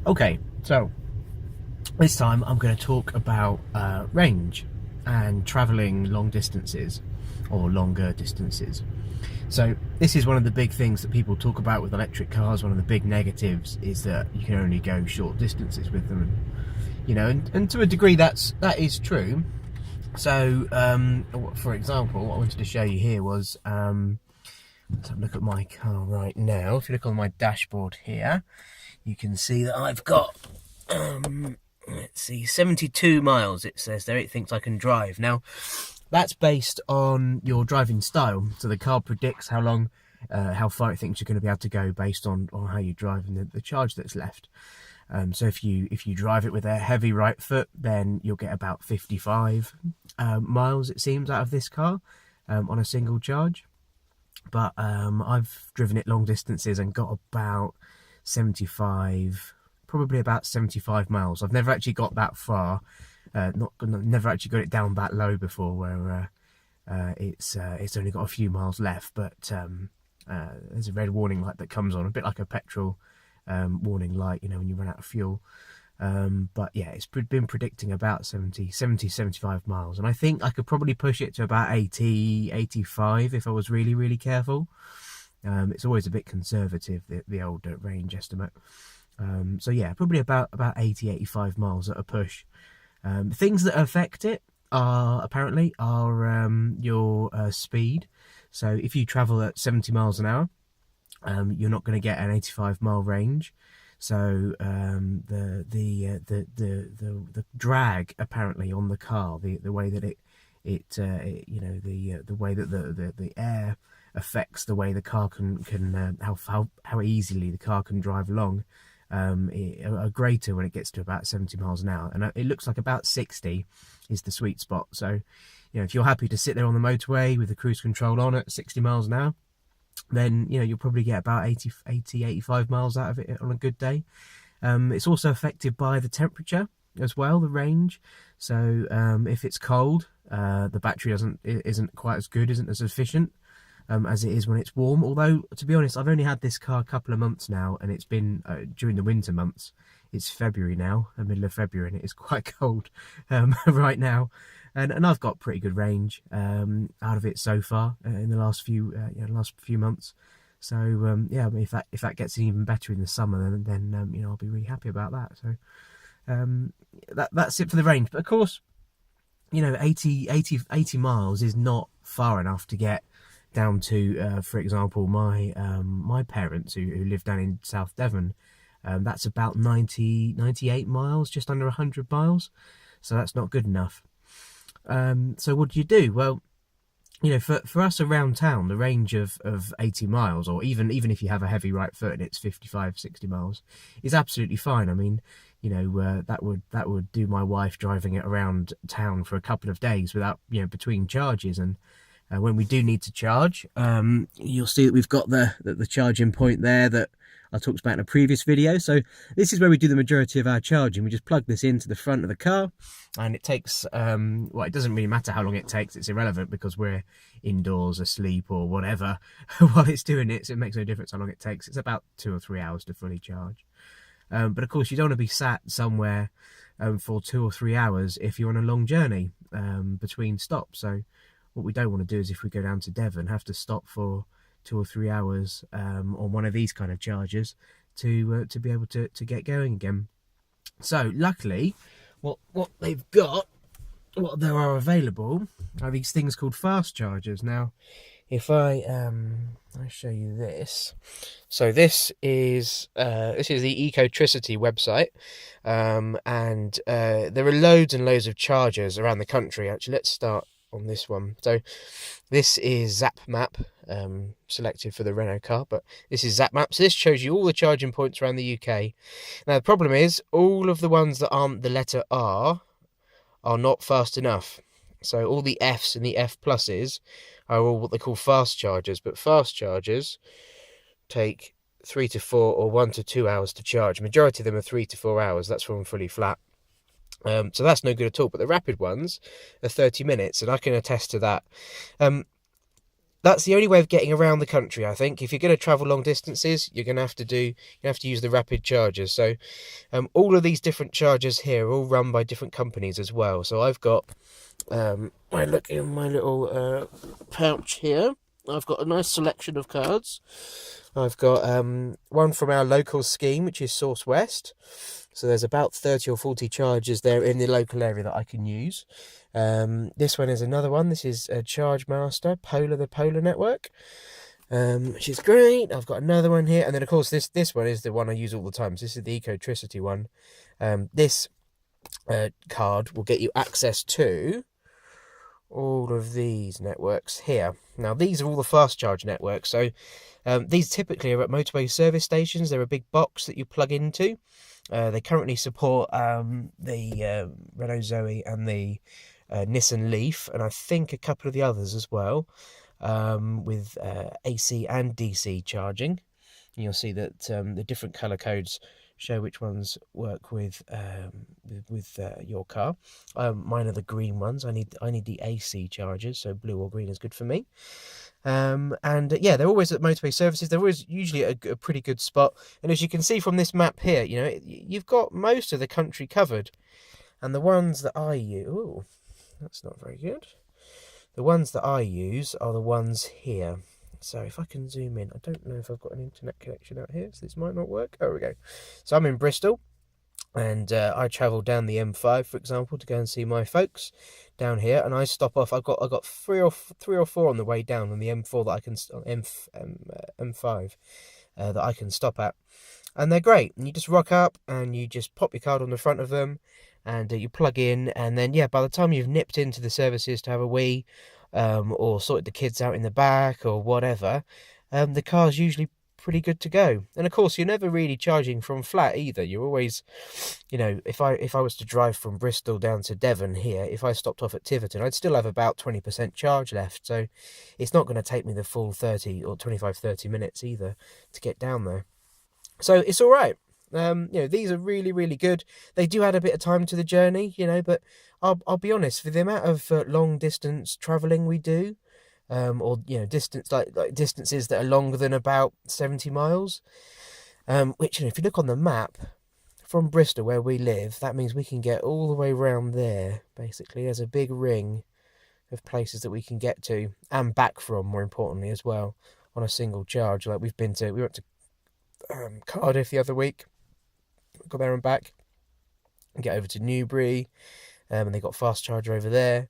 Okay, so this time I'm going to talk about range and travelling long distances or longer distances. So this is one of the big things that people talk about with electric cars. One of the big negatives is that you can only go short distances with them, and to a degree that is true. So for example, what I wanted to show you here was let's have a look at my car right now. If you look on my dashboard here, you can see that I've got let's see, 72 miles it says there. It thinks I can drive. Now that's based on your driving style, so the car predicts how long how far it thinks you're going to be able to go based on how you drive and the charge that's left. So if you drive it with a heavy right foot, then you'll get about 55 miles, it seems, out of this car on a single charge. But I've driven it long distances and got about 75, probably about 75 miles. I've never actually got that far. Never actually got it down that low before, where it's only got a few miles left. But there's a red warning light that comes on, a bit like a petrol warning light, when you run out of fuel. But yeah, it's been predicting about 75 miles, and I think I could probably push it to about 80, 85 if I was really, really careful. It's always a bit conservative, the old range estimate. So yeah, probably about 80, 85 miles at a push. Things that affect it are your speed. So if you travel at 70 miles an hour, you're not going to get an 85-mile range. So the drag apparently on the car, the way that the way that the air affects the way the car can how easily the car can drive along, are greater when it gets to about 70 miles an hour, and it looks like about 60 is the sweet spot. So if you're happy to sit there on the motorway with the cruise control on at 60 miles an hour, then you'll probably get about 80, 85 miles out of it on a good day. It's also affected by the temperature as well, the range. So if it's cold, the battery isn't quite as good, isn't as efficient as it is when it's warm. Although, to be honest, I've only had this car a couple of months now, and it's been during the winter months. It's February now, the middle of February, and it is quite cold right now. And I've got pretty good range out of it so far in the last few months. So yeah, I mean, if that gets even better in the summer, then I'll be really happy about that. So that's it for the range. But of course, 80 miles is not far enough to get down to, for example, my parents who live down in South Devon. That's about 98 miles, just under 100 miles. So that's not good enough. So what do you do? Well, for us around town, the range of 80 miles, or even if you have a heavy right foot and it's 55, 60 miles, is absolutely fine. I mean, that would do my wife driving it around town for a couple of days without, between charges. And when we do need to charge, you'll see that we've got the charging point there that I talked about in a previous video. So this is where we do the majority of our charging. We just plug this into the front of the car, and it takes it doesn't really matter how long it takes. It's irrelevant because we're indoors, asleep or whatever while it's doing it, so it makes no difference how long it takes. It's about 2 or 3 hours to fully charge. But of course, you don't want to be sat somewhere for 2 or 3 hours if you're on a long journey between stops. So what we don't want to do is, if we go down to Devon, have to stop for 2 or 3 hours on one of these kind of chargers to be able to get going again. So luckily, what they've got, what there are available, are these things called fast chargers. Now, if I show you this, so this is the Ecotricity website, and there are loads and loads of chargers around the country. Actually, let's start on this one. So this is ZapMap, selected for the Renault car, but this is ZapMap. So this shows you all the charging points around the UK. Now the problem is, all of the ones that aren't the letter R are not fast enough. So all the Fs and the F pluses are all what they call fast chargers, but fast chargers take 3 to 4 or 1 to 2 hours to charge. Majority of them are 3 to 4 hours. That's when fully flat. So that's no good at all. But the rapid ones are 30 minutes, and I can attest to that. That's the only way of getting around the country, I think. If you're going to travel long distances, you're going to have to use the rapid chargers. So all of these different chargers here are all run by different companies as well. So I've got, I look in my little pouch here. I've got a nice selection of cards. I've got one from our local scheme, which is Source West. So there's about 30 or 40 chargers there in the local area that I can use. This one is another one. This is a Charge Master, the Polar Network, which is great. I've got another one here. And then, of course, this one is the one I use all the time. So this is the Ecotricity one. This card will get you access to all of these networks here. Now, these are all the fast charge networks. So these typically are at motorway service stations. They're a big box that you plug into. They currently support the Renault Zoe and the Nissan Leaf, and I think a couple of the others as well, with AC and DC charging. And you'll see that the different colour codes show which ones work with your car. Mine are the green ones. I need the AC chargers, so blue or green is good for me. Yeah, they're always at motorway services. They're always usually at a pretty good spot. And as you can see from this map here, you know, you've got most of the country covered. And the ones that I use, ooh, that's not very good. The ones that I use are the ones here. So if I can zoom in, I don't know if I've got an internet connection out here, so this might not work. Oh, we go. So I'm in Bristol, and I travel down the M5, for example, to go and see my folks down here, and I stop off. I've got three or four on the way down on the M4 that I can M5 that I can stop at, and they're great. And you just rock up and you just pop your card on the front of them, and you plug in, and then yeah, by the time you've nipped into the services to have a wee, or sorted the kids out in the back or whatever, the car's usually pretty good to go. And of course, you're never really charging from flat either. You're always, you know, if I was to drive from Bristol down to Devon here, if I stopped off at Tiverton, I'd still have about 20% charge left. So it's not going to take me the full 30 or 25-30 minutes either to get down there. So it's all right. You know, these are really, really good. They do add a bit of time to the journey, you know, but I'll be honest, for the amount of long distance traveling we do, or you know, distance like distances that are longer than about 70 miles, which, you know, if you look on the map from Bristol where we live, that means we can get all the way around there. Basically, there's a big ring of places that we can get to and back from, more importantly, as well, on a single charge. Like we went to Cardiff the other week, got there and back, and get over to Newbury, and they got fast charger over there.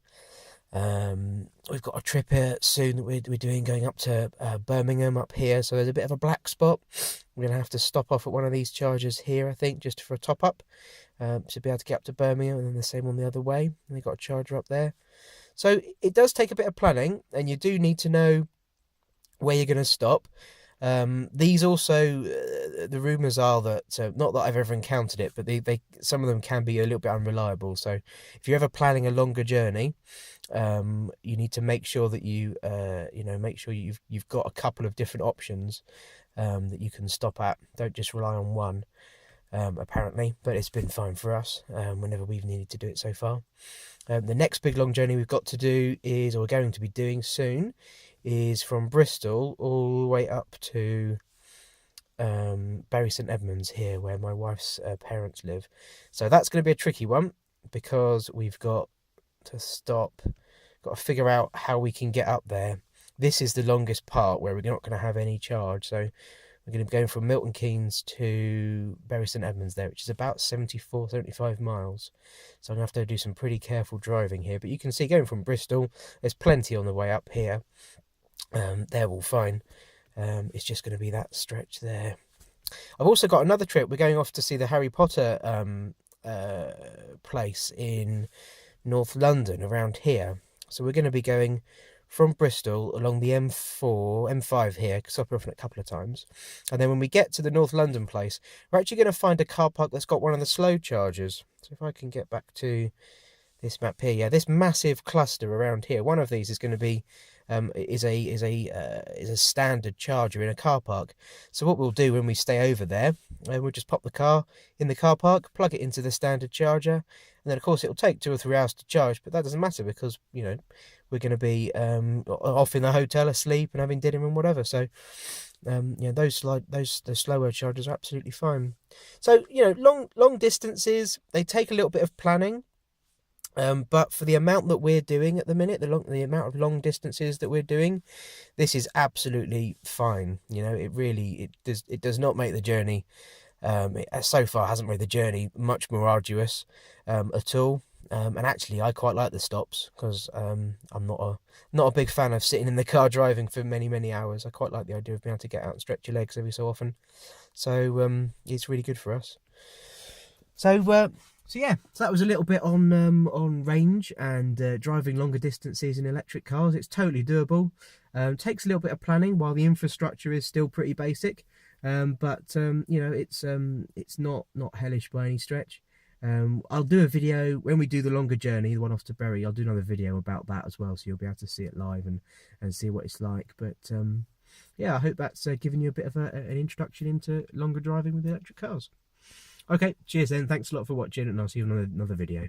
We've got a trip here soon that we're doing, going up to Birmingham up here, so there's a bit of a black spot. We're going to have to stop off at one of these chargers here, I think, just for a top up, to be able to get up to Birmingham, and then the same on the other way. And they got a charger up there. So it does take a bit of planning, and you do need to know where you're going to stop. These also, the rumours are that, not that I've ever encountered it, but they some of them can be a little bit unreliable. So if you're ever planning a longer journey, you need to make sure that make sure you've got a couple of different options that you can stop at. Don't just rely on one, apparently, but it's been fine for us whenever we've needed to do it so far. The next big long journey we've got to do is, or we're going to be doing soon, is from Bristol all the way up to Bury St Edmunds here, where my wife's parents live. So that's going to be a tricky one, because we've got to figure out how we can get up there. This is the longest part where we're not going to have any charge, so we're going to be going from Milton Keynes to Bury St Edmunds there, which is about 75 miles. So I'm going to have to do some pretty careful driving here. But you can see, going from Bristol, there's plenty on the way up here. They're all fine. It's just going to be that stretch there. I've also got another trip. We're going off to see the Harry Potter place in North London, around here. So we're going to be going from Bristol along the M5 here, stopping off a couple of times. And then when we get to the North London place, we're actually going to find a car park that's got one of the slow chargers. So if I can get back to this map here, yeah, this massive cluster around here, one of these is going to be is a standard charger in a car park. So what we'll do when we stay over there, we'll just pop the car in the car park, plug it into the standard charger, and then of course it'll take 2 or 3 hours to charge, but that doesn't matter because, you know, we're going to be off in the hotel asleep and having dinner and whatever. So you know, the slower chargers are absolutely fine. So, you know, long distances, they take a little bit of planning. But for the amount that we're doing at the minute, the amount of long distances that we're doing, this is absolutely fine. You know, it does not make the journey. It so far hasn't made the journey much more arduous at all. And actually, I quite like the stops because I'm not a big fan of sitting in the car driving for many hours. I quite like the idea of being able to get out and stretch your legs every so often. So it's really good for us. So yeah, so that was a little bit on range and driving longer distances in electric cars. It's totally doable. Takes a little bit of planning while the infrastructure is still pretty basic. But you know, it's not hellish by any stretch. I'll do a video when we do the longer journey, the one off to Bury. I'll do another video about that as well, so you'll be able to see it live and see what it's like. But yeah, I hope that's given you a bit of an introduction into longer driving with electric cars. Okay, cheers then. Thanks a lot for watching, and I'll see you on another video.